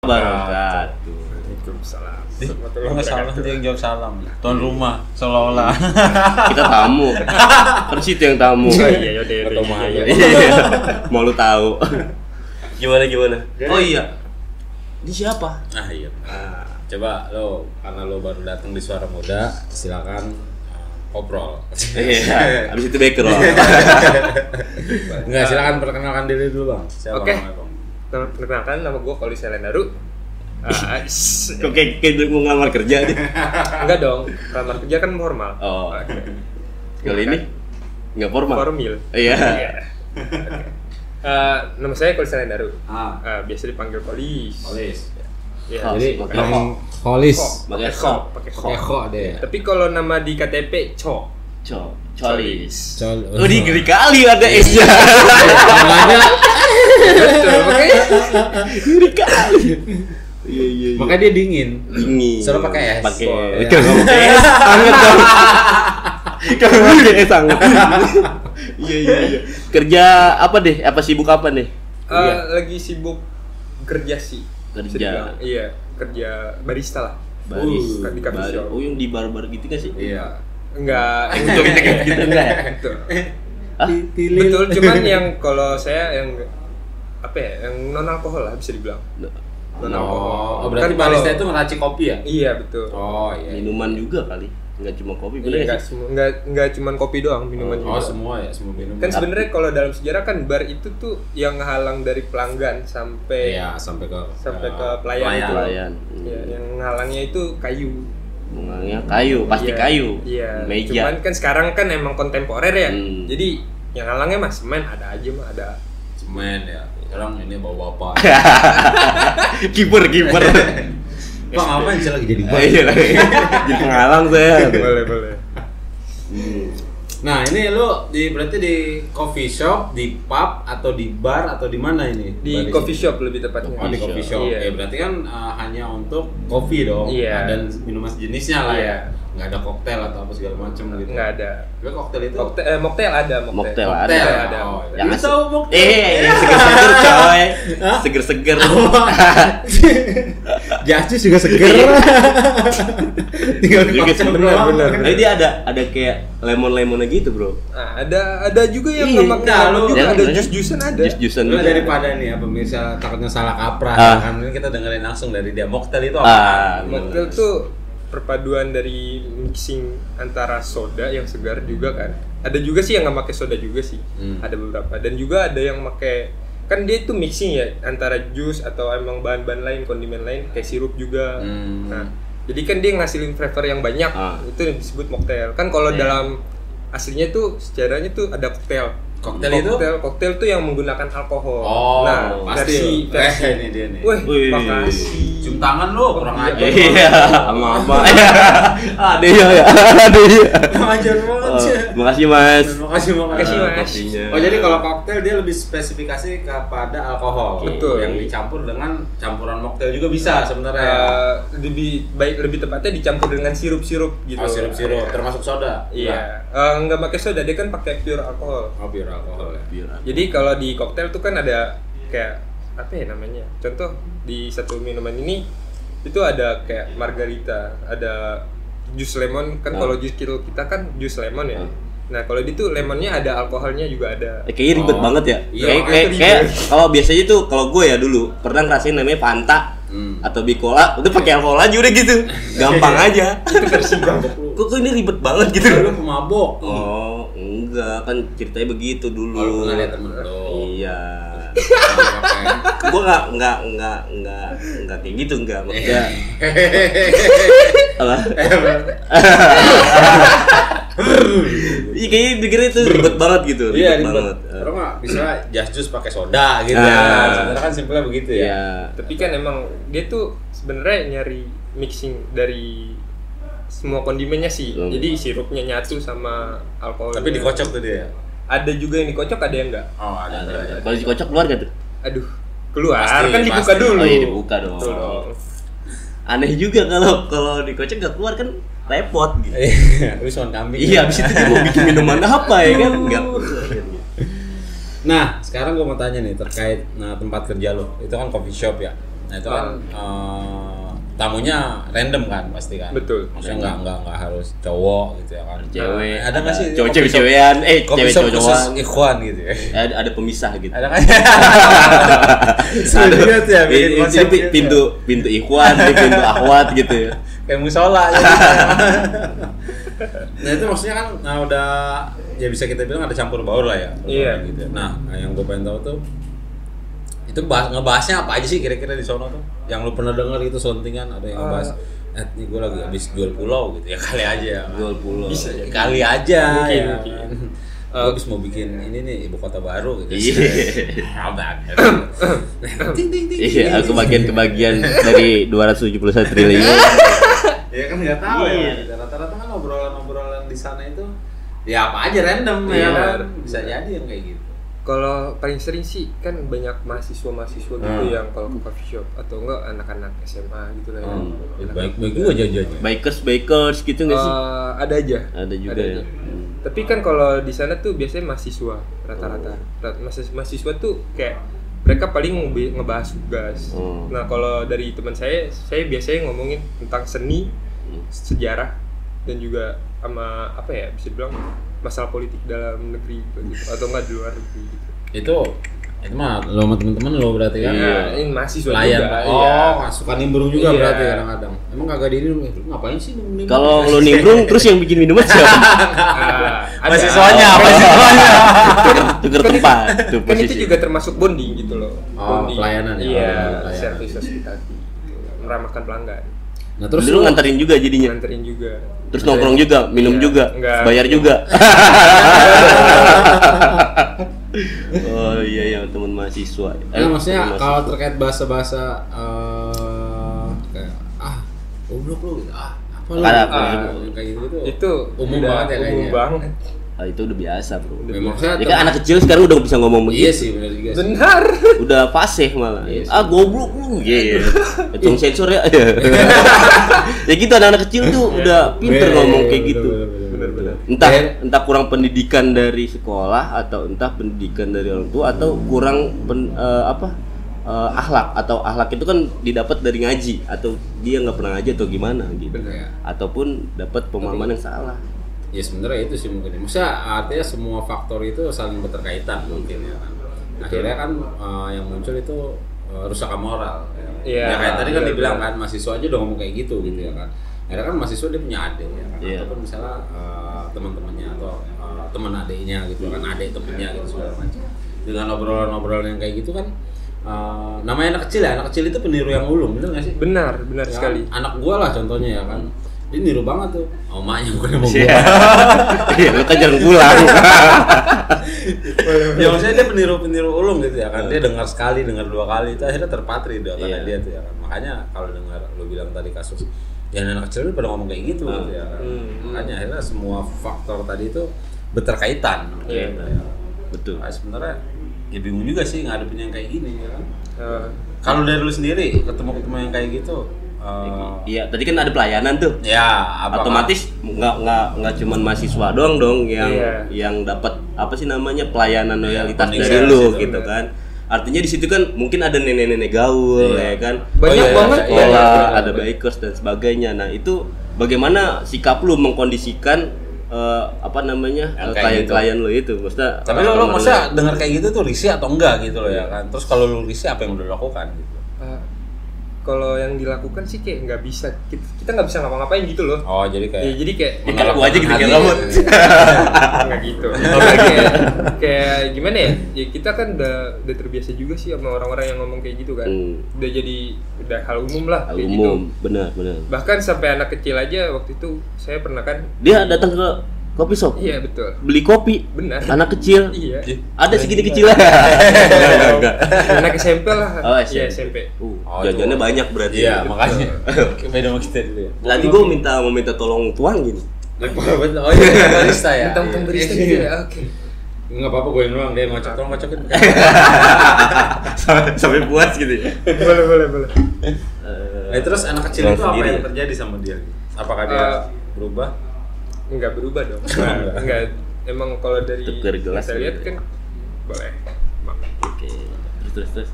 wabarakatuh. Waalaikumsalam. Lo nggak salah dia yang jawab salam. Tuan rumah seolah-olah. Kita tamu. Kan situ yang tamu. Iya, yaudah. Iya. Mau lu tahu. Gimana? Oh iya. Ini siapa? Ah iya. Coba lo karena lo baru datang di Suara Muda, silakan ngobrol. Iya. Abis itu baker loh. Enggak, silakan perkenalkan diri dulu, Bang. Siapa Oke. Bang? Perkenalkan, nama gue Koli Selendaru. Kok kayak mau ngelamar kerja nih? Enggak dong, kamar kerja kan formal. Oh. Kali ini nggak formal. Formal. Iya. Nama saya Koli Selendaru. Biasa dipanggil Kolis. Polis. Ya, Jadi pakai yang Polis. Pakai pakai Keko deh. Tapi kalau nama di KTP Colis. Oh, di ngeri kali ada S-nya. Makanya Betul, makanya Ngeri kali. Iya. makanya dia dingin. Suruh pakai S. Pakai. Ya. Kalau pakai S sangat dong. Kalau pakai S sangat. Iya. Kerja apa deh? Apa sibuk apa nih? lagi sibuk kerja sih. Kerja. Bisa dibilang. Iya, kerja barista lah. Baris. Di coffee shop. Oh, yang di bar-bar gitu kan sih? Iya. Enggak, Untuk gitu enggak ya? Betul. Hah? Betul, cuman yang kalau saya yang apa ya, yang non alkohol lah bisa dibilang. Non alkohol. Oh, berarti Kan barista kalau- itu ngeracik kopi ya? Iya, betul. Oh iya. Minuman juga kali. Enggak cuma kopi, Iya, bener enggak sih? enggak cuman kopi doang, minuman Oh, juga. semua ya, semua minuman. Kan sebenarnya kalau dalam sejarah kan bar itu tuh yang ngehalang dari pelanggan sampai iya, sampai ke pelayan itu. Pelayan. Ya, yang ngalangnya itu kayu. Bunganya kayu, pasti Iya, kayu. Iya. Meja. Cuman kan sekarang kan emang kontemporer ya. Hmm. Jadi yang ngalangnya mah semen ada aja mah ada. semen ya. Sekarang ini bawa bapak. Kiper. Bang, ngapain sih lagi jadi bang? Iya lagi. Jadi penghalang saya. Boleh. Nah, ini lu berarti di coffee shop, di pub atau di bar atau di mana ini? Di Barista? coffee shop lebih tepatnya. Oh, di coffee shop. Iya. Berarti kan hanya untuk kopi dong. Iya. Dan minuman sejenisnya lah Iya. ya. Nggak ada koktail atau apa segala macam gitu. Enggak ada. Gue koktail itu. Mocktail ada, Mocktail Koktail ada. Oh, Yang lu asik. tahu mocktail? Yang seger-seger coy. Hah? Seger-seger. Jasus juga seger. Tinggal Juga dikocok seger. doang. bener. Tapi dia ada kayak lemon-lemonnya gitu, Bro. Nah, ada juga yang Iya, nggak pakai nah, lemon lu- juga ya, ada bener. jus-jusan ada. Jus-jusan Lu juga. daripada nih ya pemirsa takutnya salah kaprah Ah. kan ini kita dengerin langsung dari dia. Mocktail itu Ah, apa? Mocktail tuh perpaduan dari mixing antara soda yang segar juga kan. Ada juga sih yang nggak pakai soda juga sih. Ada beberapa. Dan juga ada yang pakai, kan dia itu mixing ya antara jus atau emang bahan-bahan lain, kondimen lain kayak sirup juga. Nah, jadi kan dia ngasilin flavor yang banyak. Ah. Itu yang disebut mocktail. Kan kalau dalam aslinya tuh sejarahnya tuh ada koktail. Koktail itu? Koktail tuh yang menggunakan alkohol. Oh, nah, pasti. versi. Ini dia nih. Wih, makasih. Cium tangan lu, kurang Iya. ajar. Iya, sama apa? Ada ya. Kurang ajar banget sih. Makasih, Mas. Makasih Makasih, Mas. Kopinya. Oh, jadi kalau koktail dia lebih spesifikasi kepada alkohol. Betul. Yang dicampur dengan campuran mocktail juga bisa sebenarnya. Lebih tepatnya dicampur dengan sirup-sirup gitu. Oh, sirup-sirup termasuk soda. Iya. Nggak pakai soda, dia kan pakai pure alkohol. Oh, pure alkohol ya. Biar Jadi kalau di koktail tuh kan ada kayak apa ya namanya? Contoh di satu minuman ini itu ada kayak margarita, ada jus lemon kan. Kalau jus kita kan jus lemon ya. Nah, kalau di tuh lemonnya ada alkoholnya juga ada. kayaknya ribet Oh. banget ya. Iya, Kayak kalau biasanya tuh kalau gue ya dulu pernah ngerasain namanya Fanta atau Bicola, udah pakai alkohol aja udah gitu. Gampang aja. Itu versi gambok lu. Kok ini ribet banget gitu. Lu pemabok. Oh, enggak, kan ceritanya begitu dulu. Oh, lu pernah lihat temen lu. Iya. Oke. Gue nggak kayak gitu, enggak maksudnya. Apa? Iya, kayaknya pikirnya itu ribet banget gitu. Iya, ribet. banget. Terus nggak bisa jas jus pakai soda gitu Ah. ya. Sebenarnya kan simpelnya begitu ya. Iya. Tapi kan emang dia tuh sebenarnya nyari mixing dari semua kondimennya sih. Jadi sirupnya nyatu sama alkohol. Tapi dikocok tuh dia. Ada juga yang dikocok, ada yang enggak. Oh, ada. Kalau dikocok keluar gak tuh? Aduh, keluar Pasti, kan dibuka pasti. dulu. Oh iya, dibuka dong. Betul dong. Aneh juga kalau dikocok gak keluar kan repot gitu. Lu soal kambing. Iya, abis itu dia mau bikin minuman apa ya kan? Enggak. Nah, sekarang gua mau tanya nih terkait tempat kerja lo. Itu kan coffee shop ya. Nah itu kan tamunya random kan pasti kan. Betul. Maksudnya nggak harus cowok gitu ya kan. Cewek. Ada nggak sih Cowok cewek-cewekan, kopi shop khusus cewek-cowekan. ikhwan gitu ya. Ada pemisah gitu. Ada kan? Ada gitu ya bikin konsep Jadi pintu ikhwan, pintu akhwat gitu ya. Kayak musola ya. Nah itu maksudnya kan udah ya bisa kita bilang ada campur baur lah ya. Iya. Gitu. Nah yang gue pengen tahu tuh itu ngebahasnya apa aja sih kira-kira di sono tuh? Yang lu pernah dengar itu sontingan ada yang ngebahas nih gue lagi habis jual pulau gitu ya kali aja ya. Jual pulau. Bisa ya. Kali aja Mungkin. ya. Gue habis mau bikin ini nih ibu kota baru gitu. Iya. Abang. Iya, aku bagian dari 271 triliun. Ya kan nggak tahu Iya. ya. Rata-rata kan obrolan di sana itu ya apa aja random ya Iya. kan. Bisa jadi yang kayak gitu. Kalau paling sering sih kan banyak mahasiswa gitu yang kalau ke coffee shop atau enggak anak-anak SMA gitu lah ya. Baik juga jajan. Bikers gitu nggak sih? Ada aja. Ada juga ya. Tapi kan kalau di sana tuh biasanya mahasiswa rata-rata. Mahasiswa tuh kayak mereka paling ngebahas tugas. Nah kalau dari teman saya biasanya ngomongin tentang seni, sejarah dan juga sama apa ya bisa dibilang masalah politik dalam negeri gitu atau enggak di luar negeri gitu. Itu mah lo sama temen-temen lo berarti kan? Iya, ini mahasiswa Pelayan. juga. Oh, Iya. suka nimbrung juga Iya. berarti kadang-kadang. Emang kagak diri lu ngapain sih nimbrung? Kalau lo nimbrung terus yang bikin minuman siapa? Ada. Mahasiswanya. Tuker tempat. Tuh Kan itu posisi. juga termasuk bonding gitu loh. Oh, Bonding. pelayanan ya. Iya, Pelayanan. service hospitality gitu. Meramahkan pelanggan. Nah, terus Lu nganterin juga jadinya. Nganterin juga. Terus nongkrong juga, minum Iya. juga, Enggak. bayar juga. Oh iya teman mahasiswa. Nah, maksudnya teman kalau mahasiswa. terkait bahasa-bahasa kayak goblok lu gitu. Apa lu? Kayak gitu. Itu umum udah banget ya kayaknya. Umum banget. Itu udah biasa, Bro. Ya, maksudnya Ya kan anak kecil sekarang udah bisa ngomong begitu. Iya sih benar juga sih. Benar. Udah fasih malah. Iya sih. Goblok lu. Iya. Hitung sensor ya. Ya gitu anak-anak kecil tuh udah pinter ngomong kayak gitu. Benar-benar. Entah kurang pendidikan dari sekolah atau entah pendidikan dari orang tua atau kurang akhlak atau akhlak itu kan didapat dari ngaji atau dia nggak pernah ngaji atau gimana gitu. Bener. Ataupun dapat pemahaman yang salah. Ya sebenarnya itu sih mungkin. Maksudnya artinya semua faktor itu saling berkaitan mungkin ya kan. Akhirnya kan yang muncul itu rusakan moral. Iya. Ya kayak tadi kan Bener, dibilang bener. kan mahasiswa aja udah ngomong kayak gitu gitu ya kan. Akhirnya kan mahasiswa dia punya adik ya kan. Iya. Ataupun misalnya teman-temannya atau teman adiknya gitu kan, adik temennya gitu segala macam. Dengan obrolan-obrolan yang kayak gitu kan namanya anak kecil itu peniru yang ulung, bener nggak sih? Benar Ya, sekali. anak gua lah contohnya ya kan. Dia niru banget tuh. Omanya bukan sama Iya. gua. Iya, lu kan jarang pulang. Ya maksudnya dia peniru ulung gitu ya kan. Dia dengar sekali, dengar dua kali itu akhirnya terpatri di otaknya Iya. dia tuh ya kan. Makanya kalau dengar lu bilang tadi kasus yang anak kecil pada ngomong kayak gitu gitu ya kan. Makanya akhirnya semua faktor tadi itu berterkaitan. Iya. Gitu ya. Betul. Nah, sebenarnya ya bingung juga sih ngadepin yang kayak gini ya kan. Eh, Kalau dari lu sendiri ketemu yang kayak gitu Iya, tadi kan ada pelayanan tuh. ya apa Otomatis nggak cuman mahasiswa doang yang Iya. yang dapat apa sih namanya pelayanan loyalitas bonding dari service lu itu, gitu benar. kan. Artinya di situ kan mungkin ada nenek-nenek gaul Iya. ya kan. Banyak banget. iya, Sekolah, iya, ada bikers dan sebagainya. Nah, itu bagaimana sikap lu mengkondisikan Yang kayak klien lu itu? Maksudnya Tapi lo customer maksudnya lu. dengar kayak gitu tuh risih atau enggak gitu loh ya kan. Terus kalau lu risih apa yang udah lakukan gitu. Kalau yang dilakukan sih kayak nggak bisa, kita nggak bisa ngapa-ngapain gitu loh. Oh, jadi kayak Ya, jadi kayak Aku aja gitu kayak hati. robot. nggak gitu. Kayak gimana ya? Ya kita kan udah terbiasa juga sih sama orang-orang yang ngomong kayak gitu kan. Udah udah hal umum lah kayak gitu. Umum, benar. Bahkan sampai anak kecil aja waktu itu saya pernah kan. Dia datang ke kopi shop, Iya betul. beli kopi, Benar. anak kecil, Iya. ada segini kecil lah. Enggak. Anak SMP lah. Oh, Iya SMP. SMP. Jajannya tuh. banyak berarti. Iya, makanya. Beda sama kita dulu ya. Nanti gue mau minta tolong tuang gini. Oh iya, barista ya. Tentang barista gitu ya. Oke. Enggak apa-apa gue doang dia ngocok tolong ngocokin. Sampai puas gitu ya. Boleh. Terus anak kecil Tuang itu apa sendiri yang ya? terjadi sama dia? Apakah dia berubah? Enggak berubah dong. Enggak. Enggak. Emang kalau dari Tukar gelas kita lihat gitu. kan boleh. Oke. Terus.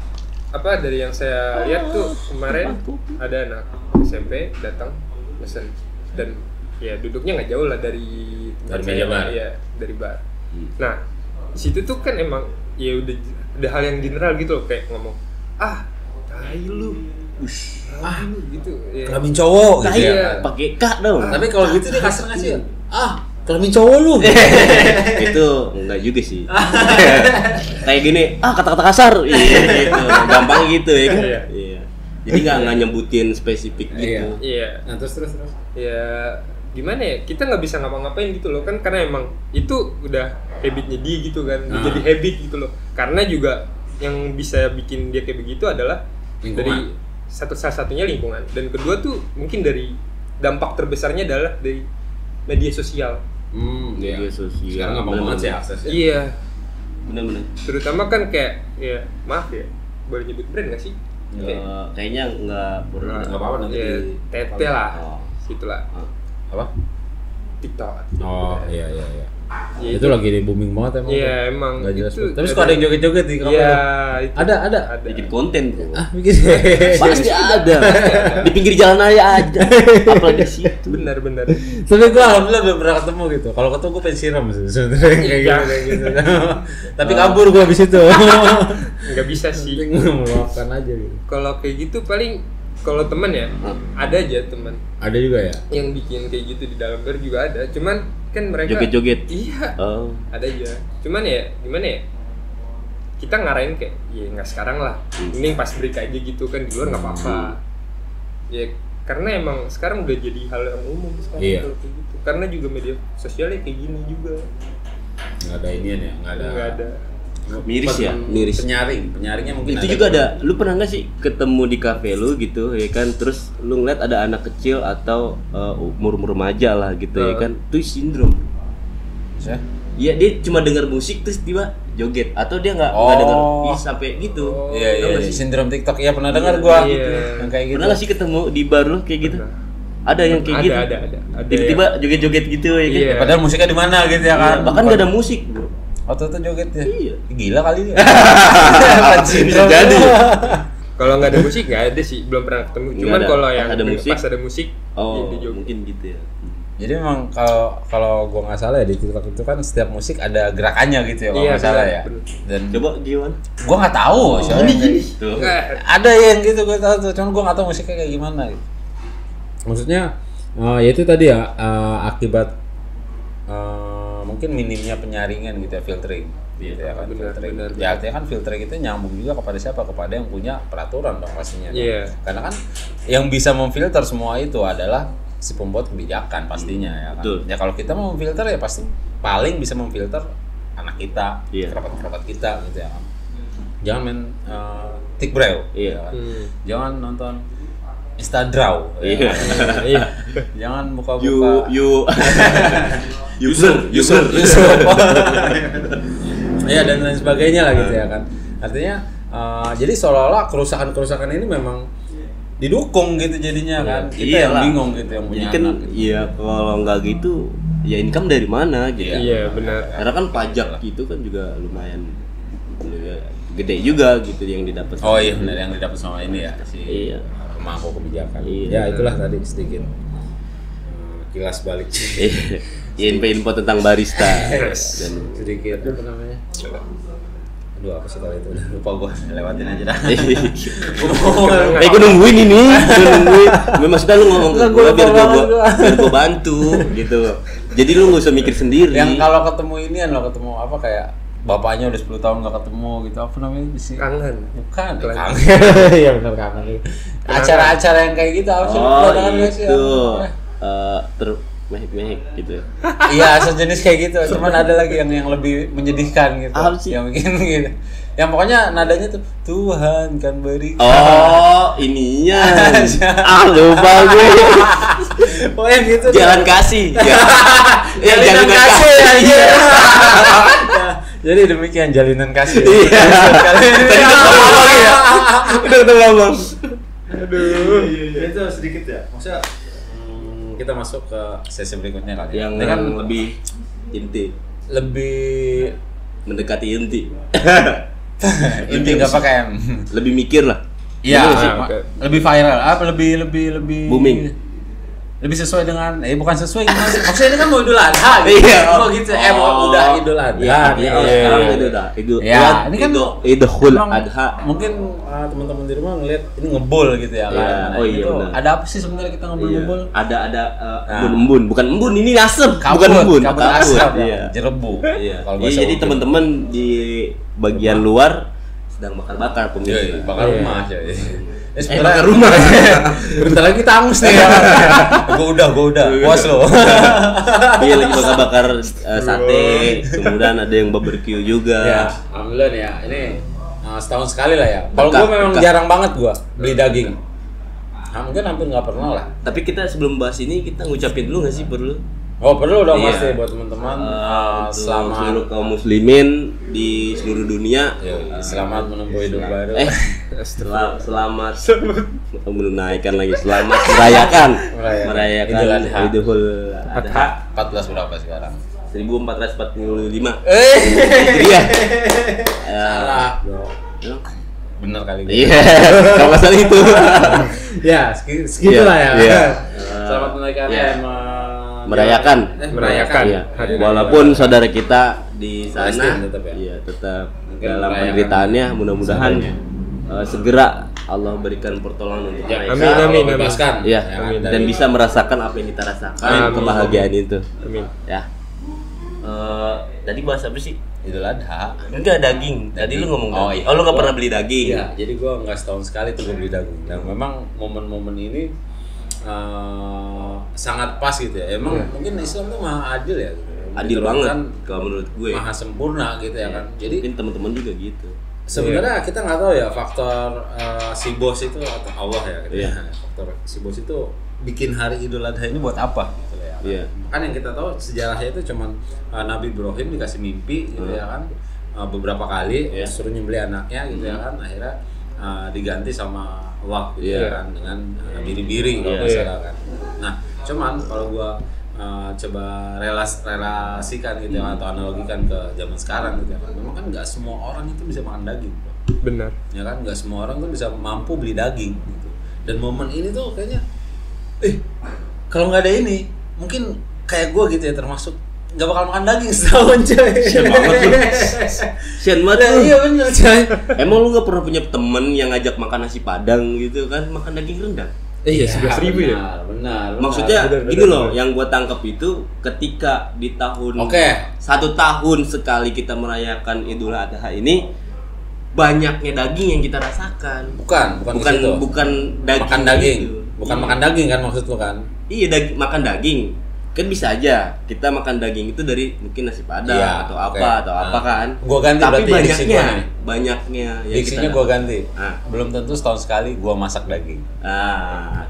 dari yang saya lihat tuh kemarin ada anak SMP datang pesen dan ya duduknya nggak jauh lah dari meja bar. Ya, dari bar. Nah, di situ tuh kan emang ya udah hal yang general gitu loh, kayak ngomong tai lu. Lu gitu. Ya. Kelamin cowok gitu ya. Pakai K dong. Tapi kalau gitu dia kasar nggak sih? Kelamin cowok lu. Itu enggak juga sih. Kayak gini, kata-kata kasar. Iya gitu. Gampang gitu ya kan. Iya. Jadi enggak nyebutin spesifik gitu. Iya. Nah, terus. Ya gimana ya, kita nggak bisa ngapa-ngapain gitu loh kan, karena emang itu udah habitnya dia gitu kan, jadi habit gitu loh. Karena juga yang bisa bikin dia kayak begitu adalah lingkungan. Dari salah satunya lingkungan, dan kedua tuh mungkin dari dampak terbesarnya adalah dari media sosial. Media sosial. Sekarang nggak mau banget sih aksesnya. Iya, benar-benar. terutama kan kayak ya maaf ya, boleh nyebut brand nggak sih? Kayaknya enggak perlu. Nggak apa-apa nanti. Ya, tete lah, situlah. Apa? TikTok. Oh iya. Ya, itu lagi di booming banget emang. Iya emang. Nggak jelas. Itu Tapi suka ada yang joget-joget di kamera. Iya. Itu. Ada. Bikin konten tuh. Bikin. Pasti ada. Di pinggir jalan aja ada. Apalagi di situ. Benar. Tapi gue alhamdulillah belum pernah ketemu gitu. Kalau ketemu gue pengen siram sih sebenarnya kayak gitu. Tapi kabur gue abis itu. Nggak bisa sih. Meluapkan aja gitu. Kalau kayak gitu paling kalau teman ya, ada aja teman. Ada juga ya? Yang bikin kayak gitu di dalam bar juga ada. Cuman kan mereka joget-joget. Iya. Oh. Ada aja. Cuman ya gimana ya? Kita ngarahin kayak ya nggak sekarang lah. Mending pas break aja gitu kan, di luar nggak apa-apa. Ya karena emang sekarang udah jadi hal yang umum sekarang kalau kayak gitu. Karena juga media sosialnya kayak gini juga. Nggak ada inian ya? Nggak ada. Miris ya, miris. Penyaringnya mungkin itu juga ada. Lu pernah nggak sih ketemu di kafe lu gitu ya kan, terus lu ngeliat ada anak kecil atau umur remaja lah gitu ya kan, tuh sindrom. Iya, dia cuma dengar musik terus tiba joget, atau dia nggak dengar sampai gitu. Iya, sindrom TikTok. Iya, pernah dengar gua. Yang kayak gitu. Pernah nggak sih ketemu di bar lu kayak gitu? Ada yang kayak gitu. Ada. Tiba-tiba joget-joget gitu ya kan. Iya. Padahal musiknya di mana gitu ya kan. Bahkan nggak ada musik, bro. Waktu itu joget ya? Iya. Gila kali dia. Bisa jadi. Kalau nggak ada musik nggak ada sih, belum pernah ketemu. Cuman kalau yang ada musik, pas ada musik, mungkin gitu ya. Jadi memang kalau gua nggak salah ya di TikTok itu kan setiap musik ada gerakannya gitu ya kalau nggak salah ya. Dan coba gimana? Gua nggak tahu. Tuh. Ada yang gitu gua tahu tuh, cuman gua nggak tahu musiknya kayak gimana. Gitu. Maksudnya ya itu tadi ya akibat mungkin minimnya penyaringan gitu ya, filtering gitu ya kan. Filtering. Ya artinya kan filtering itu nyambung juga kepada siapa? Kepada yang punya peraturan dong pastinya. Iya. Karena kan yang bisa memfilter semua itu adalah si pembuat kebijakan pastinya ya kan. Ya kalau kita mau memfilter ya pasti paling bisa memfilter anak kita, kerabat-kerabat kita gitu ya kan. Jangan main tikbrau, ya kan. Jangan nonton Instadraw. Iya. Jangan buka-buka. User. Ya dan lain sebagainya lah gitu ya kan. Artinya jadi seolah-olah kerusakan ini memang didukung gitu jadinya kan. Kita yang bingung gitu yang punya kan, anak. Gitu. Iya, kalau nggak gitu ya income dari mana gitu. Iya, benar. Karena kan pajak gitu kan juga lumayan gede juga gitu yang didapat. Oh iya benar, yang didapat sama ini ya si pemangku kebijakan. Iya. Ya itulah tadi sedikit kilas balik. Info tentang barista dan sedikit apa namanya? Aduh apa sih kalau itu udah lupa gua, lewatin aja dah. Gue nungguin ini, maksudnya lu ngomong ke gua biar gua bantu gitu. Jadi lu nggak usah mikir sendiri. Yang kalau ketemu inian lo ketemu apa kayak bapaknya udah 10 tahun nggak ketemu gitu, apa namanya sih? Kangen. Bukan, kangen. Iya benar kangen. Acara-acara yang kayak gitu apa sih? Itu termehek-mehek gitu. Iya, sejenis kayak gitu. Cuman ada lagi yang lebih menyedihkan gitu. Yang bikin gitu. Yang pokoknya nadanya tuh Tuhan kan berikan. Oh, ininya. Lupa gue. Oh yang gitu. Jalan kasih. Ya, jalinan kasih aja. Jadi demikian jalinan kasih. Iya. Kali ini udah ketemu Bang. Aduh. Itu sedikit ya. Maksudnya kita masuk ke sesi berikutnya kali. Yang kan lebih inti. Lebih Mendekati inti. Inti nggak pakai M. Lebih mikir lah. Iya, lebih viral, lebih booming. Lebih sesuai dengan bukan sesuai gimana sih? Maksudnya ini kan mau Idul Adha gitu. Iya. Oh gitu. Mau udah Idul Adha. Sekarang itu udah Idul. Ya, ini kan Idul Adha. Mungkin teman-teman di rumah ngeliat ini ngebul gitu ya kan. Oh iya benar. Ada apa sih sebenarnya kita ngebul-ngebul? Ada embun, bukan embun, ini asap, bukan embun. Kabut asap. Iya. Jerebu. Iya. Jadi teman-teman di bagian luar sedang bakar-bakar pemirsa. Bakar rumah aja. Bakar rumah. Bentar lagi kita angus nih ya. Gue udah puas lo. Iya, lagi bakar-bakar sate, kemudian ada yang barbecue juga. Ya, alhamdulillah nih ya. Ini setahun sekali lah ya. Kalau gue memang jarang banget gue beli daging. Mungkin hampir nggak pernah lah. Tapi kita sebelum bahas ini kita ngucapin dulu nggak sih perlu? Oh perlu dong pasti buat teman-teman selamat seluruh kaum muslimin di seluruh dunia. Selamat menempuh hidup baru. Selamat menunaikan lagi. Selamat merayakan Idul Adha. 14 berapa sekarang? 1445. Iya. Salah. Bener kali gitu. Iya. Kalau masalah itu. Ya, segitulah ya. Selamat menunaikan merayakan. Ya. Walaupun saudara kita di sana tetap dalam penderitaannya, mudah-mudahan segera Allah berikan pertolongan untuk mereka. Amin. Bebaskan. Ya, dan bisa merasakan apa yang kita rasakan, kebahagiaan itu. Amin. Ya. Tadi bahas apa sih? Idul Adha. Enggak, daging. Tadi lu ngomong daging. Oh, lu enggak pernah beli daging. Iya, jadi gua enggak setahun sekali tuh gua beli daging. Dan memang momen-momen ini sangat pas gitu ya. Emang mungkin Islam tuh maha adil ya. Adil banget kalau menurut gue. Maha sempurna gitu ya kan. Jadi mungkin teman-teman juga gitu. Sebenarnya kita nggak tahu ya faktor si bos itu atau Allah ya. Gitu. Faktor si bos itu bikin hari Idul Adha ini buat apa gitu ya. Iya. Kan yang kita tahu sejarahnya itu cuman Nabi Ibrahim dikasih mimpi gitu ya kan. Beberapa kali suruh nyembelih anaknya gitu ya kan. Akhirnya diganti sama Allah gitu kan dengan biri-biri kalau nggak salah kan. Nah, cuman kalau gua coba relasikan gitu ya, atau analogikan ke zaman sekarang gitu ya kan. Memang kan nggak semua orang itu bisa makan daging, bro. Benar. Ya kan, nggak semua orang tuh bisa mampu beli daging gitu. Dan momen ini tuh kayaknya kalau nggak ada ini, mungkin kayak gua gitu ya, termasuk nggak bakal makan daging setahun coy. Sian banget lu. Iya bener coy. Emang lu nggak pernah punya temen yang ngajak makan nasi padang gitu kan, makan daging rendang? Iya, 11.000 ya. Benar. Maksudnya gini loh, yang gua tangkap itu ketika di tahun 1 tahun sekali kita merayakan Idul Adha ini, banyaknya daging yang kita rasakan. Bukan daging. Makan daging. Gitu. Bukan makan daging kan maksud lu kan? Iya, makan daging. Kan bisa aja kita makan daging itu dari mungkin nasi padang atau apa kan. Gua ganti. Tapi berarti banyaknya ya diksinya gua ganti. Belum tentu setahun sekali gua masak daging.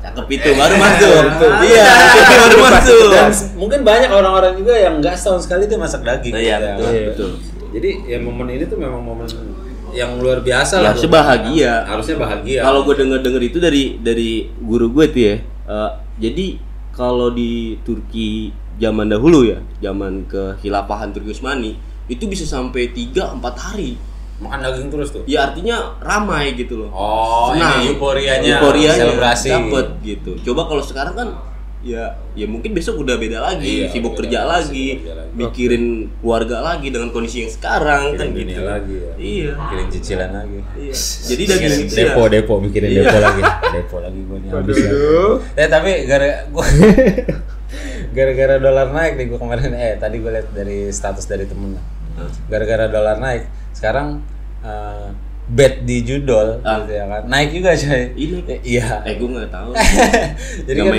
Cakep itu baru masuk. Iya, itu baru masuk. Dan mungkin banyak orang-orang juga yang enggak setahun sekali dia masak daging. Iya, betul. Jadi ya momen ini tuh memang momen yang luar biasa lah. Harusnya bahagia. Kalau gue denger itu dari guru gue tuh ya. Jadi kalau di Turki zaman dahulu ya, zaman kekhilafahan Turki Utsmani, itu bisa sampai 3-4 hari makan daging terus tuh. Ya artinya ramai gitu loh. Senang, ini euforianya selebrasi dapet gitu. Coba kalau sekarang kan ya mungkin besok udah beda lagi, sibuk kerja lagi, mikirin keluarga lagi dengan kondisi yang sekarang kan gini gitu. Lagi ya. Iya. Mikirin cicilan lagi. Iya. Jadi daging itu depo mikirin depo lagi. Depo lagi gue nih habis. Tapi gara-gara dolar naik nih gue kemarin tadi gue lihat dari status dari temen. Gara-gara dolar naik, sekarang bet di judol gitu ya kan. Naik juga coy. Iya. Gue enggak tahu. Jadi kan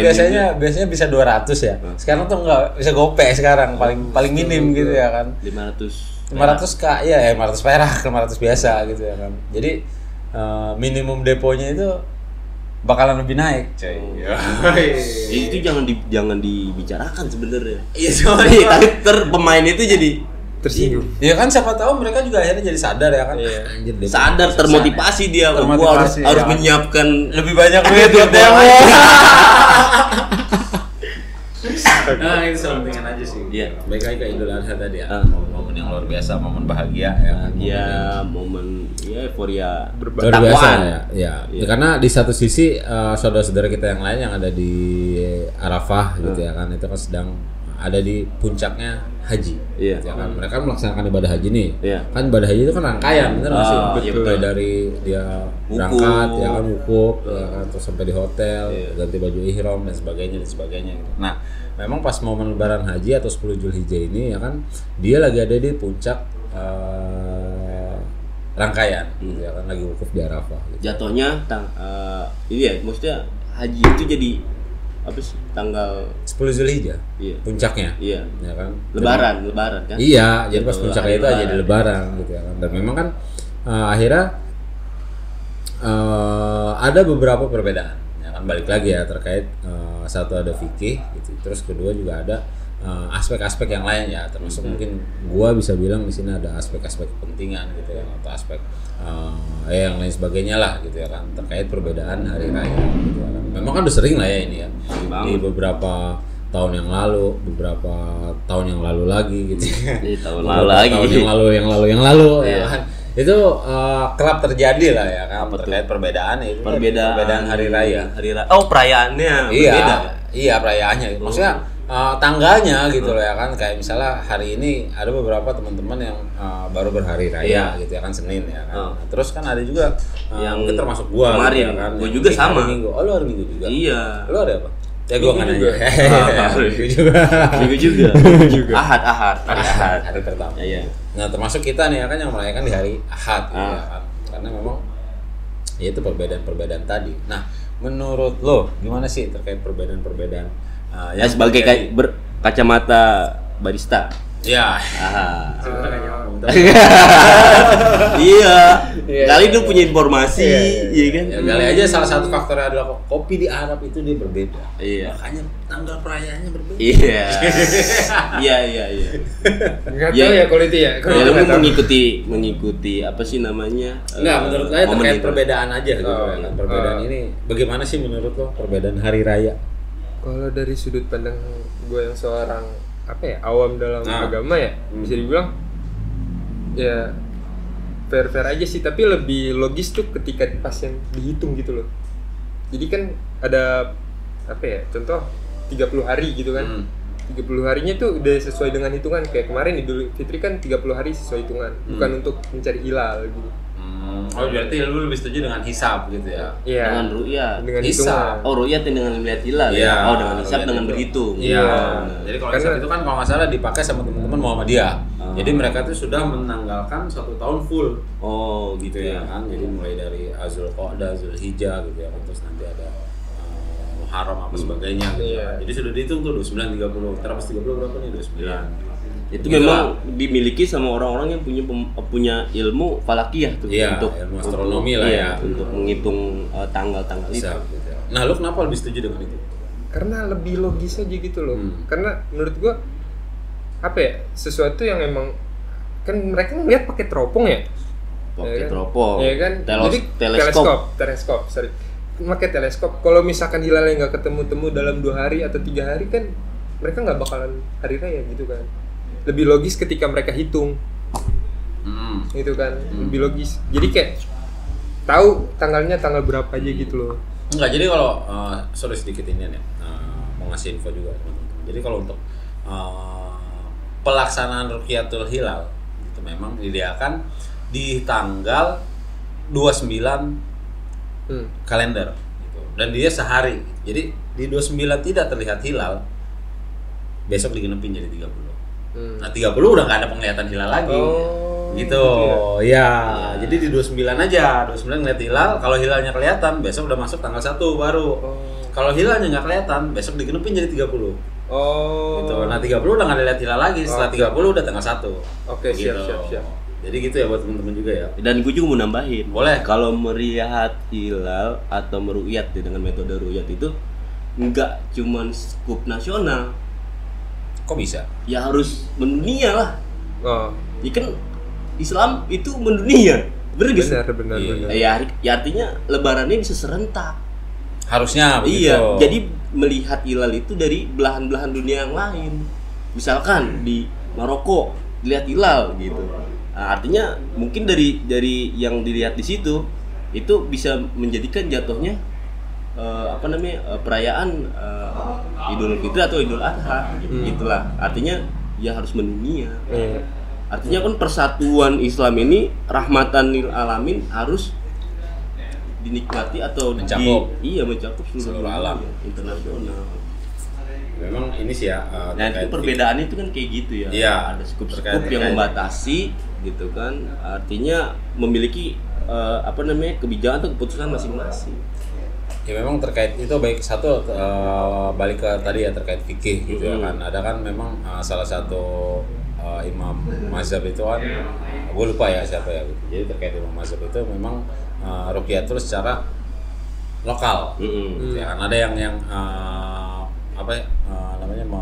biasanya bisa 200 ya. Sekarang tuh enggak, bisa gope sekarang paling minim gitu ya kan. 500 Kak. Iya, 500 perak, 500 biasa gitu ya kan. Jadi minimum deponya itu bakalan lebih naik coy. Itu jangan dibicarakan sebenarnya. Iya, coy. Tapi pemain itu jadi tersinggung. Ya kan siapa tahu mereka juga akhirnya jadi sadar ya kan. Anjir, sadar, termotivasi dia. Gua harus menyiapkan lebih banyak duit buat demo. Nah, itu selentingan aja sih. Iya. Baik lagi ke Idul Adha tadi ya. Momen momen yang luar biasa, momen bahagia ya kan. Momen euforia luar biasa ya. Karena di satu sisi saudara-saudara kita yang lain yang ada di Arafah gitu ya kan, itu kan sedang ada di puncaknya haji. Ya kan, mereka melaksanakan ibadah haji nih. Kan ibadah haji itu kan rangkaian, benar nggak sih? Betul. Dari dia berangkat ya kan, wukuf ya kan, terus sampai di hotel, ganti baju ihram dan sebagainya gitu. Nah, memang pas momen lebaran haji atau 10 Zulhijjah ini ya kan, dia lagi ada di puncak rangkaian gitu ya kan, lagi wukuf di Arafah gitu. Jatuhnya maksudnya haji itu jadi apa sih, tanggal 10 Zulhijjah puncaknya ya kan, lebaran kan, jadi pas puncaknya itu aja di lebaran gitu ya kan. Dan memang kan akhirnya ada beberapa perbedaan ya kan, balik lagi ya terkait satu ada fikih gitu, terus kedua juga ada aspek-aspek yang lain ya, termasuk mungkin gua bisa bilang di sini ada aspek-aspek kepentingan gitu ya, atau aspek yang lain sebagainya lah gitu ya kan, terkait perbedaan hari raya gitu ya kan. Memang kan udah sering lah ya ini ya, di beberapa tahun yang lalu, beberapa tahun yang lalu lagi gitu. Tahun yang lalu ya kan. Itu kerap terjadi lah ya kan, terkait perbedaan itu, perbedaan hari raya. Perayaannya berbeda. Iya, perayaannya. Maksudnya tanggalnya gitu loh ya kan, kayak misalnya hari ini ada beberapa teman-teman yang baru berhari raya gitu ya kan, Senin ya kan. Terus kan ada juga yang termasuk gua kemarin gitu ya kan, gua juga sama hari Minggu. Oh, lu hari Minggu juga? Iya. Lu ada apa? Ya gua kan aja. Minggu juga. Ahad. Hari pertama. Iya. Nah, termasuk kita nih ya kan yang merayakan di hari Ahad gitu ya kan. Karena memang ya itu perbedaan tadi. Nah, menurut lo gimana sih terkait perbedaan ya sebagai kacamata barista? Ya. Iya. Kali itu punya informasi, iya kan? Ya, kali aja salah satu faktornya adalah kopi di Arab itu dia berbeda. Iya. Makanya tanggal perayaannya berbeda. Iya. Enggak tahu ya kalau itu ya. Kalau mengikuti apa sih namanya? Enggak, menurut saya terkait perbedaan aja gitu kan. Perbedaan ini bagaimana sih menurut lo perbedaan hari raya? Kalau dari sudut pandang gue yang seorang awam dalam agama ya, bisa dibilang ya fair aja sih, tapi lebih logis tuh ketika pas yang dihitung gitu loh. Jadi kan ada contoh 30 hari gitu kan. 30 harinya tuh udah sesuai dengan hitungan, kayak kemarin Idul Fitri kan 30 hari sesuai hitungan, bukan untuk mencari hilal gitu. Oh, berarti lu lebih setuju dengan hisab gitu ya? Iya. Dengan ru'yat. Dengan hisab. Oh, ru'yat dengan melihat hilal ya. Oh, dengan hisab dengan berhitung. Iya. Jadi kalau hisab itu kan kalau nggak salah dipakai sama teman-teman Muhammadiyah. Jadi mereka tuh sudah menanggalkan 1 tahun full. Oh, gitu ya kan. Jadi mulai dari Zulqa'dah, Zulhijjah gitu ya. Terus nanti ada Muharram apa sebagainya gitu ya. Jadi sudah dihitung tuh 29, 30. Ntar pas 30 berapa nih? 29. Itu gitu memang dimiliki sama orang-orang yang punya ilmu falakiyah tuh, untuk ilmu astronomi lah ya, untuk menghitung tanggal-tanggal itu. Gitu. Nah, lu kenapa lebih setuju dengan itu? Karena lebih logis aja gitu loh. Karena menurut gua sesuatu yang emang kan mereka ngeliat pakai teropong ya. Pakai teropong. Iya kan? Jadi teleskop. Pakai teleskop. Kalau misalkan hilalnya nggak ketemu dalam 2 hari atau 3 hari kan mereka nggak bakalan hari raya gitu kan. Lebih logis ketika mereka hitung, itu kan lebih logis. Jadi kayak tahu tanggalnya tanggal berapa aja gitu loh. Enggak, jadi kalau sorry sedikit ini ya, mau ngasih info juga. Jadi kalau untuk pelaksanaan Ruqyatul Hilal itu memang diideakan di tanggal 29 kalender gitu. Dan dia sehari. Jadi di 29 tidak terlihat hilal, besok digenepin jadi 30. Nah 30 udah gak ada penglihatan hilal lagi. Gitu ya. Jadi di 29 aja, 29 ngeliat hilal. Kalau hilalnya kelihatan, besok udah masuk tanggal 1 baru. Kalau hilalnya gak kelihatan, besok digenepin jadi 30. Gitu. Nah 30 udah gak ada lihat hilal lagi. Setelah 30 udah tanggal 1. Oke, gitu. siap. Jadi gitu ya buat teman-teman juga ya. Dan gue juga mau nambahin, boleh, kalau melihat hilal atau meru'yat dengan metode ru'yat itu nggak cuman skup nasional. Kok bisa? Ya harus mendunia lah. Ya kan Islam itu mendunia. Benar. Ya artinya lebarannya bisa serentak. Harusnya begitu. Iya, jadi melihat hilal itu dari belahan-belahan dunia yang lain. Misalkan di Maroko lihat hilal gitu. Nah, artinya mungkin dari yang dilihat di situ itu bisa menjadikan jatuhnya perayaan Idul Fitri atau Idul Adha gitu. Gitulah. Artinya ya harus mendunia. Artinya kan persatuan Islam ini rahmatan lil alamin harus dinikmati atau mencakup seluruh alam internasional. Memang ini sih ya. Nah itu perbedaan itu kan kayak gitu ya. Iya, ada skup-skup yang membatasi gitu kan. Artinya memiliki kebijakan atau keputusan masing-masing. Ya memang terkait itu baik satu balik ke tadi ya terkait fikih gitu ya kan. Ada kan memang salah satu imam mazhab itu kan gue lupa ya siapa ya gitu. Jadi terkait imam mazhab itu memang ruqyatul secara lokal. Gitu ya kan ada yang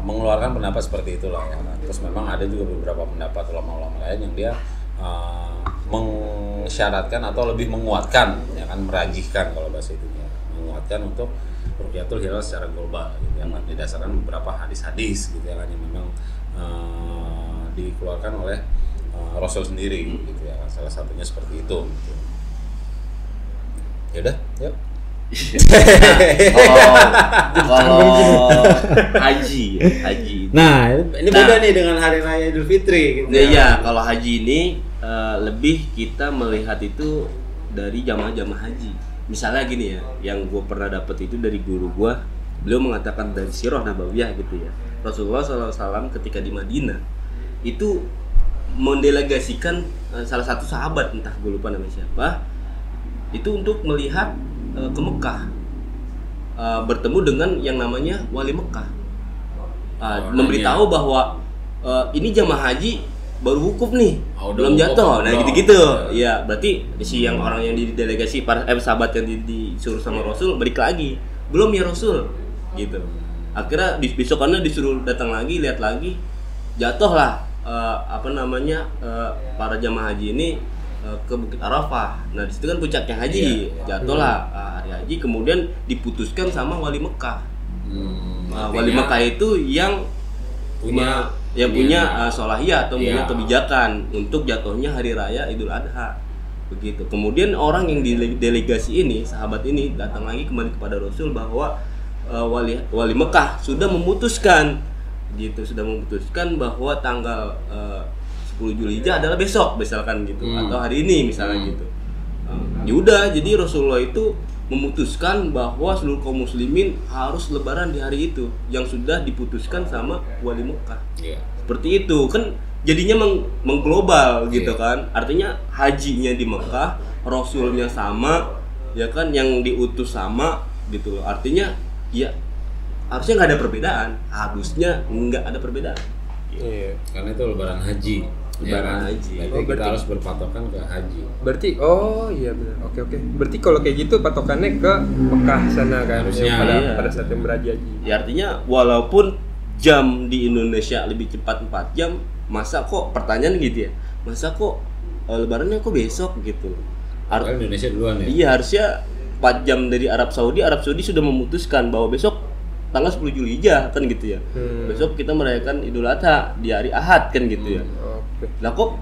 mengeluarkan pendapat seperti itulah ya kan. Terus memang ada juga beberapa pendapat ulama-ulama lain yang dia mensyaratkan atau lebih menguatkan ya kan, merajihkan kalau bahasa itu ya, menguatkan untuk ruqyatul hilal secara global gitu ya kan, didasarkan beberapa hadis-hadis gitu ya kan yang memang dikeluarkan oleh Rasul sendiri gitu ya kan, salah satunya seperti itu gitu. Ya udah, yuk. Haji. Nah, ini beda nih dengan hari raya Idul Fitri gitu. Iya, kalau haji ini lebih kita melihat itu dari jamaah-jamaah haji. Misalnya gini ya, yang gue pernah dapat itu dari guru gue, beliau mengatakan dari Sirah Nabawiyah gitu ya. Rasulullah SAW ketika di Madinah itu mendelegasikan salah satu sahabat, entah gue lupa namanya siapa, itu untuk melihat ke Mekah, bertemu dengan yang namanya wali Mekah, memberitahu bahwa ini jamaah haji baru wukuf nih, belum jatuh. Nah gitu-gitu ya, berarti si yang orang yang didelegasi para sahabat yang disuruh sama Rasul balik lagi, belum ya Rasul gitu. Akhirnya besokannya disuruh datang lagi, lihat lagi, jatuhlah para jamaah haji ini ke Bukit Arafah. Nah di situ kan puncaknya haji, jatuhlah hari haji, kemudian diputuskan sama wali Mekah. Wali Mekah itu yang punya sholahiyah atau punya kebijakan untuk jatuhnya hari raya Idul Adha begitu. Kemudian orang yang di delegasi ini, sahabat ini datang lagi kembali kepada Rasul bahwa wali Mekah sudah memutuskan bahwa tanggal 10 Zulhijjah adalah besok misalkan gitu, atau hari ini misalnya gitu. Ya udah, jadi Rasulullah itu memutuskan bahwa seluruh kaum muslimin harus lebaran di hari itu yang sudah diputuskan sama wali Mekah. Seperti itu kan jadinya mengglobal gitu kan. Artinya hajinya di Mekah, Rasulnya sama ya kan, yang diutus sama gitu loh. Artinya ya harusnya nggak ada perbedaan, nggak ada perbedaan. Karena itu lebaran haji. Haji. Kita harus berpatokan ke haji. Berarti iya benar. Oke. Berarti kalau kayak gitu patokannya ke Mekah sana kan, harusnya pada saat yang berhaji. Ya artinya walaupun jam di Indonesia lebih cepat 4 jam, masa kok pertanyaan gitu ya? Masa kok lebarannya kok besok gitu? Indonesia duluan ya? Iya, harusnya 4 jam dari Arab Saudi sudah memutuskan bahwa besok tanggal 10 Zulhijjah kan gitu ya. Besok kita merayakan Idul Adha di hari Ahad kan gitu ya. Lah kok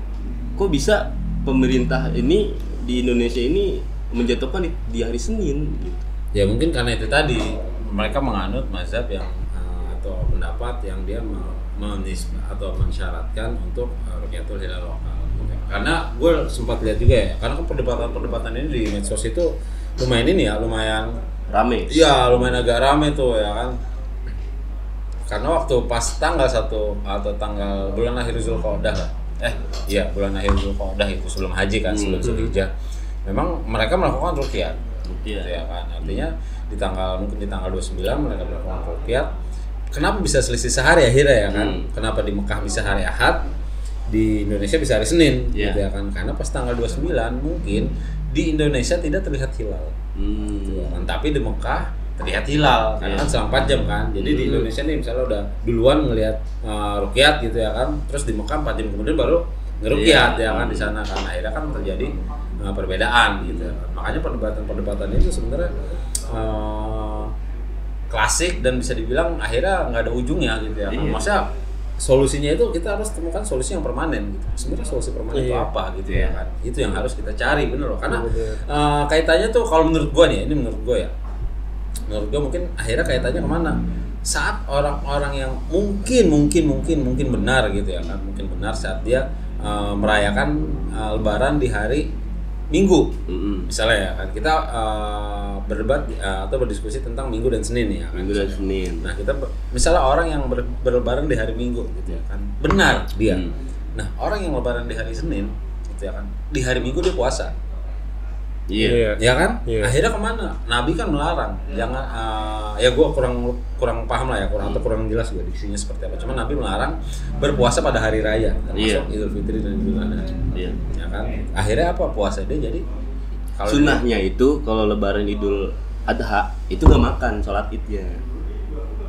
bisa pemerintah ini di Indonesia ini menjatuhkan di hari Senin gitu. Ya mungkin karena itu tadi mereka menganut mazhab yang atau pendapat yang dia atau mensyaratkan untuk ruqyatul hilal lokal gitu. Karena gue sempat lihat juga ya, karena kan perdebatan ini di medsos itu lumayan rame. Iya, lumayan agak rame tuh ya kan. Karena waktu pas tanggal 1 atau tanggal bulan akhir Zulqa'dah lah. Bulan akhir Zulqa'dah itu sebelum haji kan, sebelum Zulhijjah. Memang mereka melakukan ruqyah. Gitu ya kan. Artinya di tanggal 29 mereka melakukan ruqyah. Kenapa bisa selisih sehari akhirnya ya kan? Kenapa di Mekah bisa hari Ahad, di Indonesia bisa hari Senin gitu ya kan? Karena pas tanggal 29 mungkin di Indonesia tidak terlihat hilal. Gitu ya kan? Tapi di Mekah terlihat hilal karena kan selama 4 jam kan. Jadi di Indonesia nih misalnya udah duluan ngelihat ruqyat gitu ya kan. Terus di Mekah 4 jam kemudian baru ngeruqyat ya kan di sana kan. Akhirnya kan terjadi perbedaan gitu ya. Makanya perdebatan itu sebenarnya klasik dan bisa dibilang akhirnya nggak ada ujungnya gitu ya. Maksudnya solusinya itu kita harus temukan solusi yang permanen gitu. Sebenarnya solusi permanen itu apa gitu ya kan? Itu yang harus kita cari, bener loh. Karena kaitannya tuh kalau menurut gue nih, ini menurut gue ya. Menurut gue mungkin akhirnya kaitannya kemana? Saat orang-orang yang mungkin benar gitu ya kan, mungkin benar saat dia merayakan Lebaran di hari Minggu, misalnya ya kan, kita berdebat atau berdiskusi tentang Minggu dan Senin ya kan. Minggu dan Senin. Nah kita misalnya orang yang berlebaran di hari Minggu gitu ya kan, benar dia. Nah orang yang lebaran di hari Senin gitu ya kan, di hari Minggu dia puasa. Iya. Ya kan? Akhirnya kemana? Nabi kan melarang. Jangan ya gue kurang paham lah ya, kurang jelas gue diksinya seperti apa. Cuma Nabi melarang berpuasa pada hari raya, termasuk Idul Fitri dan Idul Adha. Iya. Ya kan? Akhirnya apa? Puasa dia jadi sunnahnya itu kalau Lebaran Idul Adha itu nggak makan sholat idnya.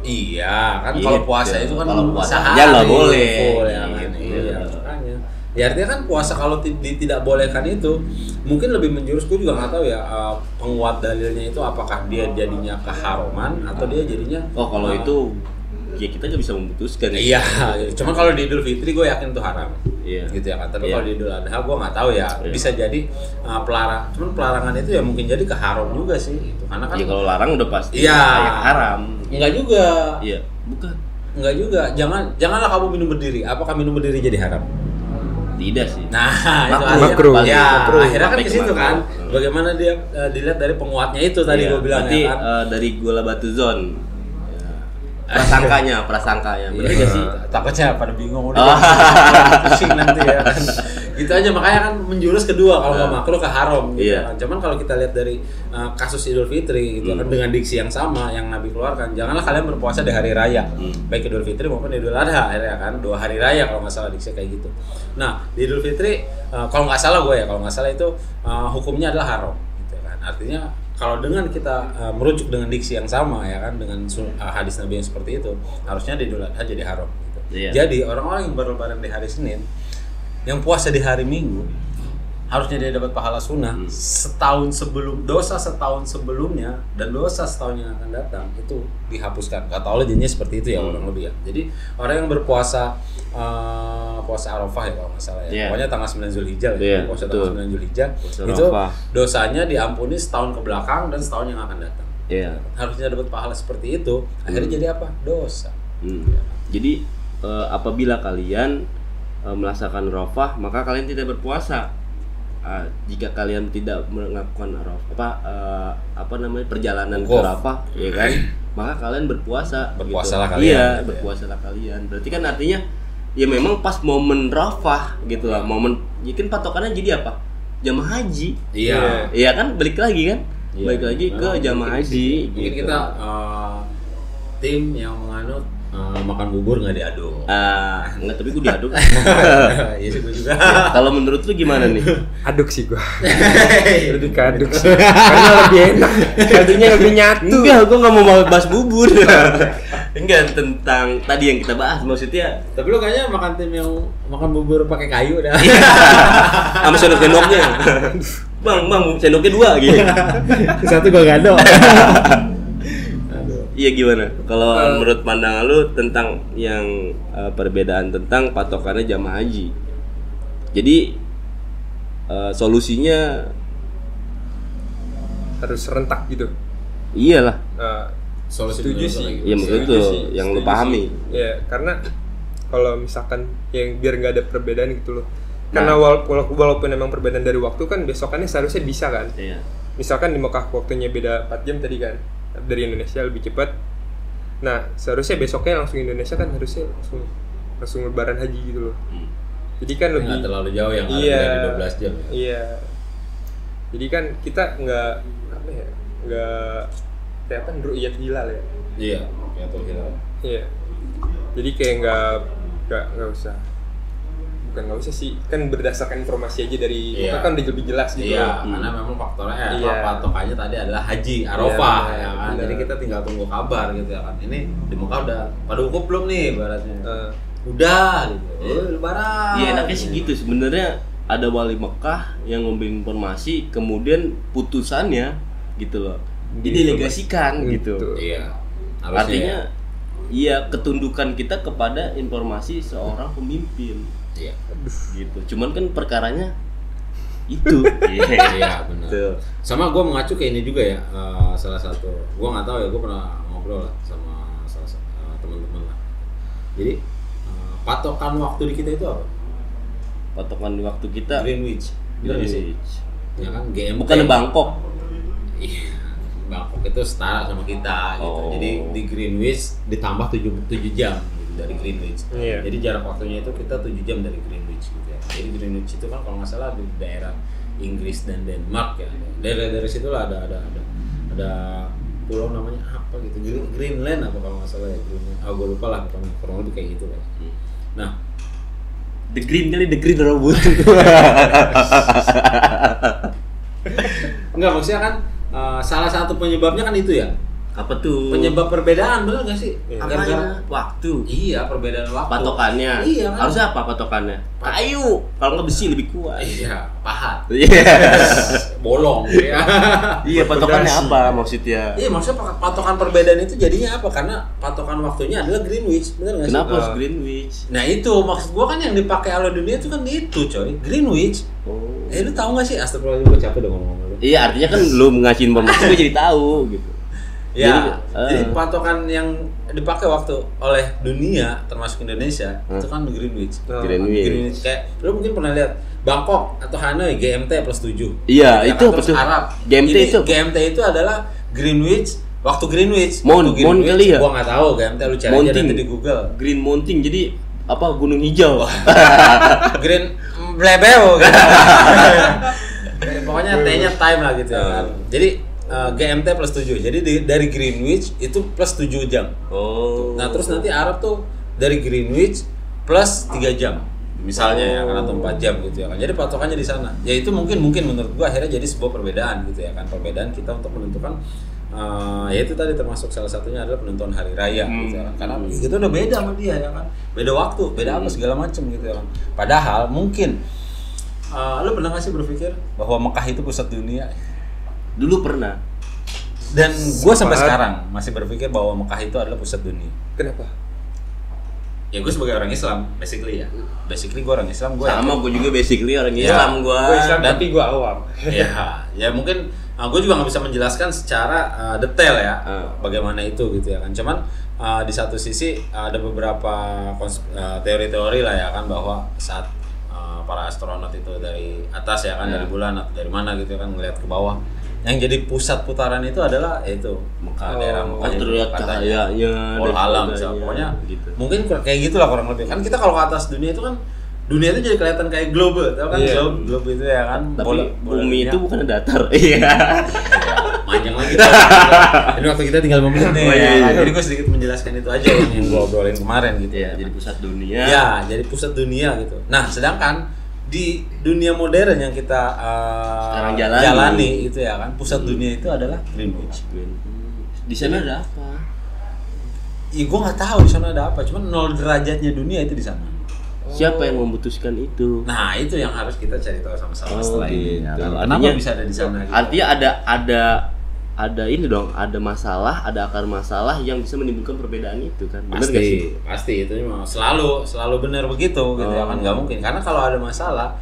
Iya kan, kalau puasa itu kan kalau puasa aja nggak boleh. Ya kan? Iya, makanya. Ya artinya kan puasa kalau tidak bolehkan itu mungkin lebih menjurus, gue juga nggak tahu ya penguat dalilnya itu apakah dia jadinya keharuman atau dia jadinya kalau itu ya kita nggak bisa memutuskan. Iya, cuman kalau di Idul Fitri gue yakin itu haram. Iya. Gitu ya kan. Tapi kalau di Idul Adha gue nggak tahu ya. Bisa jadi cuman pelarangan itu ya mungkin jadi keharam juga sih itu. Karena kan kalau larang udah pasti haram. Enggak juga. Iya, bukan. Enggak juga. Janganlah kamu minum berdiri. Apakah minum berdiri jadi haram? Tidak sih. Nah, itu makruh. Akhirnya kan ke situ kan. Bagaimana dia dilihat dari penguatnya itu tadi gue bilang berarti, ya kan. Dari Gula Batu Zone. Prasangkanya. Benar enggak sih? Takutnya pada bingung udah. Pusing nanti ya kan. Gitu aja, makanya kan menjurus kedua kalau nggak makruh ke haram gitu kan. Cuman kalau kita lihat dari kasus Idul Fitri gitu kan, dengan diksi yang sama yang Nabi keluarkan, janganlah kalian berpuasa di hari raya, baik Idul Fitri maupun Idul Adha ya kan, 2 hari raya kalau nggak salah diksi kayak gitu. Nah di Idul Fitri kalau nggak salah itu hukumnya adalah haram gitu kan. Artinya kalau dengan kita merujuk dengan diksi yang sama ya kan, dengan hadis Nabi yang seperti itu, harusnya di Idul Adha jadi haram gitu. Jadi orang-orang yang berlebaran di hari Senin, yang puasa di hari Minggu, harusnya dia dapat pahala sunnah dosa setahun sebelumnya dan dosa setahun yang akan datang itu dihapuskan. Kata Allah jadinya seperti itu ya kurang lebih ya. Jadi orang yang berpuasa puasa Arafah ya kalau nggak salah ya. Pokoknya tanggal 9 Zulhijjah puasa tanggal 9 Zulhijjah itu dosanya diampuni setahun ke belakang dan setahun yang akan datang. Harusnya dapat pahala seperti itu. Akhirnya jadi apa? Dosa. Jadi apabila kalian melaksanakan Arafah, maka kalian tidak berpuasa. Jika kalian tidak melakukan perjalanan ke Arafah, ya kan, maka kalian berpuasa. Berpuasalah gitu. Kalian. Berpuasalah kalian. Berarti kan artinya ya memang pas momen Arafah gitu lah, momen. Ya kan patokannya jadi apa? Jamaah haji. Iya. Iya kan, balik lagi kan? Balik lagi ke jamaah haji. Mungkin kita tim yang menganut makan bubur nggak diaduk. Nggak, tapi gue diaduk. Iya sih gue juga. Kalau menurut lu gimana nih? Aduk sih gue. Lebih ke aduk sih. Karena lebih enak. Kaldunya lebih nyatu. Enggak, gue nggak mau bahas bubur. Enggak, tentang tadi yang kita bahas maksudnya. Tapi lu kayaknya makan tim yang makan bubur pakai kayu dah. Sama sendok-sendoknya. Bang, sendoknya 2 gitu. Satu gue gado. Iya, gimana? Kalau menurut pandangan lu tentang yang perbedaan tentang patokannya jamaah haji. Jadi solusinya harus serentak gitu. Iyalah. Solusi setuju sih. Iya, maksud itu yang lu pahami. Iya, karena kalau misalkan yang biar nggak ada perbedaan gitu loh. Karena walaupun memang perbedaan dari waktu kan, besokannya seharusnya bisa kan. Iya. Misalkan di Mekah waktunya beda 4 jam tadi kan, dari Indonesia lebih cepat. Nah seharusnya besoknya langsung Indonesia kan, harusnya langsung lebaran haji gitu loh. Jadi kan lebih nggak terlalu jauh yang ada 12 jam. Iya. Jadi kan kita nggak kayak apa, ru'yat hilal ya. Iya, ru'yatul hilal. Iya. Jadi kayak nggak usah. Bukan nggak usah sih, kan berdasarkan informasi aja dari kan udah lebih jelas gitu. Iya, karena memang faktornya patokannya tadi adalah haji Arafah ya kan. Jadi kita tinggal tunggu kabar gitu ya kan. Ini di Mekah udah pada wukuf belum nih baratnya. Udah gitu. Lebaran. Iya, enaknya sih gitu sebenarnya. Ada wali Mekah yang ngambil informasi, kemudian putusannya gitu loh didelegasikan gitu. Iya. Artinya Iya, ketundukan kita kepada informasi seorang pemimpin. Iya. Gitu. Cuman kan perkaranya itu. Iya benar. Sama gue mengacu ke ini juga ya, salah satu. Gue nggak tahu ya, gue pernah ngobrol lah sama teman-teman lah. Jadi patokan waktu di kita itu apa? Patokan waktu kita Greenwich. Ya kan GMT. Bukan Bangkok. Iya. Bangkok itu setara sama kita gitu. Jadi di Greenwich ditambah 7 jam gitu dari Greenwich. Jadi jarak waktunya itu kita 7 jam dari Greenwich gitu ya. Jadi Greenwich itu kan kalau nggak salah di daerah Inggris dan Denmark ya. Dari situ lah ada pulau namanya apa gitu. Greenland apa kalau nggak salah ya. Greenland. Gue lupa lah pokoknya kurang lebih kayak gitu lah. Nah, The Green robot. Enggak, maksudnya kan salah satu penyebabnya kan itu ya. Apa tuh? Penyebab perbedaan, benar nggak sih? Apanya? Waktu. Iya, perbedaan waktu. Patokannya. Iya. Kan? Harusnya apa patokannya? Kayu. Kalau nggak besi lebih kuat. Iya, pahat. Iya. Bolong. Iya. Iya, patokannya apa maksudnya? Iya, maksudnya patokan perbedaan itu jadinya apa? Karena patokan waktunya adalah Greenwich, benar nggak sih? Kenapa harus Greenwich? Nah itu maksud gua kan yang dipakai oleh dunia itu kan itu, coy. Greenwich. Lu tahu nggak sih? Astagfirullahaladzim, gua capek udah ngomong-ngomong. Iya, artinya kan lu ngasih informasi gue jadi tahu gitu. Ya, jadi patokan yang dipakai waktu oleh dunia termasuk Indonesia itu kan Greenwich. Greenwich. Kayak lu mungkin pernah lihat Bangkok atau Hanoi GMT +7. Iya, ya, itu kan? Terus Arab. GMT Ini itu. GMT itu adalah Greenwich, waktu Greenwich. Mon kali ya? Gua nggak tahu GMT, lu cari aja nanti di Google. Green Mountain, jadi apa gunung hijau. Green Blebeo gitu. Pokoknya T-nya time lah gitu ya kan. Jadi GMT +7. Jadi dari Greenwich itu +7 jam. Nah, terus nanti Arab tuh dari Greenwich +3 jam. Misalnya ya kan, atau 4 jam gitu ya kan. Jadi patokannya di sana. Ya itu mungkin menurut gua akhirnya jadi sebuah perbedaan gitu ya kan. Perbedaan kita untuk menentukan ya itu tadi termasuk salah satunya adalah penentuan hari raya gitu ya kan. Karena itu udah beda sama dia ya kan. Beda waktu, beda apa segala macam gitu ya kan. Padahal mungkin lu pernah nggak sih berpikir bahwa Mekah itu pusat dunia? Dulu pernah. Dan gue sampai sekarang masih berpikir bahwa Mekah itu adalah pusat dunia. Kenapa? Ya gue sebagai orang Islam, basically ya. Basically gue orang Islam. Sama gue juga basically orang Islam. Gue Islam dan, tapi gue awam. Ya mungkin gue juga nggak bisa menjelaskan secara detail ya bagaimana itu gitu ya kan. Cuman di satu sisi ada beberapa teori-teori lah ya kan, bahwa saat para astronot itu dari atas ya kan, dari bulan atau dari mana gitu kan, ngelihat ke bawah, yang jadi pusat putaran itu adalah itu Mekah, daerah Mekah, terlihat cahayanya, alam pokoknya gitu. Mungkin kayak gitulah kurang lebih. Kan kita kalau ke atas dunia itu kan, dunia itu jadi kelihatan kayak globe, tau kan? Globe itu ya kan. Tapi bumi itu bukan datar. Iya. Panjang lagi. Ini waktu kita tinggal 5 menit nih. Jadi gue sedikit menjelaskan itu aja yang gue obrolin kemarin gitu ya. Jadi pusat dunia. Ya, jadi pusat dunia gitu. Nah, sedangkan di dunia modern yang kita sekarang jalani itu ya kan, pusat dunia itu adalah Greenwich. Di sana ada apa? Ya gue nggak tahu di sana ada apa, cuman 0 derajatnya dunia itu di sana. Siapa yang memutuskan itu? Nah, itu yang harus kita cari tahu sama-sama setelah ini. Gitu. Kenapa bisa ada di sana? Gitu? Artinya ada ini dong, ada masalah, ada akar masalah yang bisa menimbulkan perbedaan itu kan. Benar nggak sih? Pasti itu memang selalu benar begitu gitu ya kan, nggak mungkin. Karena kalau ada masalah,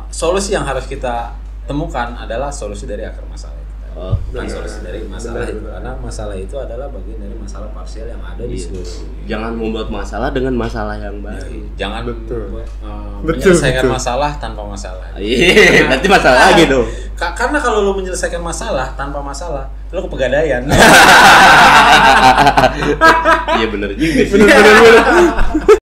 solusi yang harus kita temukan adalah solusi dari akar masalah itu. Bukan solusi dari masalah itu, karena masalah itu adalah bagian dari masalah parsial yang ada di seluruh. Jangan membuat masalah dengan masalah yang baru. Jangan menyelesaikan masalah tanpa masalah. Iya, nanti masalah lagi dong. Karena kalau lo menyelesaikan masalah tanpa masalah, lo kepegadaian. Iya benar juga sih. Benar.